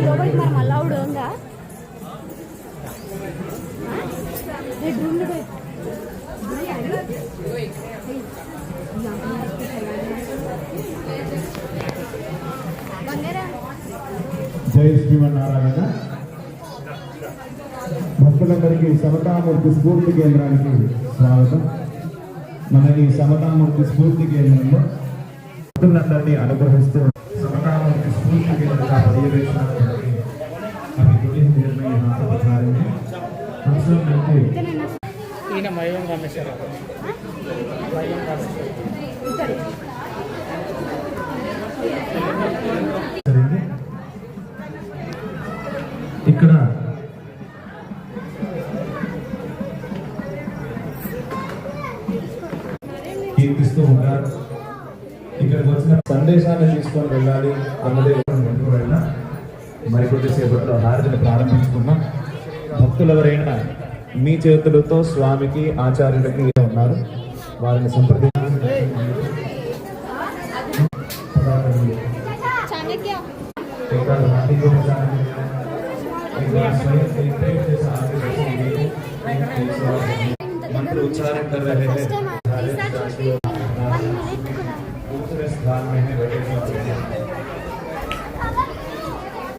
లోపలికి మనం అలౌడ్ ఉందా? జై శ్రీమన్నారాయణ. భక్తులందరికీ సమతామూర్తి స్ఫూర్తి కేంద్రానికి స్వాగతం. మన ఈ సమతామూర్తి స్ఫూర్తి కేంద్రంలో భక్తులందరినీ అనుగ్రహిస్తూ సమతామూర్తి స్ఫూర్తి కేంద్ర పర్యవేక్షణ ఇక్కడ కీర్తిస్తూ ఉంటారు. ఇక్కడికి వచ్చిన సందేశాన్ని తీసుకొని వెళ్ళాలి అన్నదే వెళ్ళిన మరికొద్ది సేపట్లో హారతిని ప్రారంభించుకున్నాం. భక్తులు ఎవరైనా మీ చేతులతో స్వామికి ఆచార్యులకి ఉన్నారు, వారిని సంప్రదించి मंत्र उच्चारण कर रहे हैं। दूसरे स्थान में है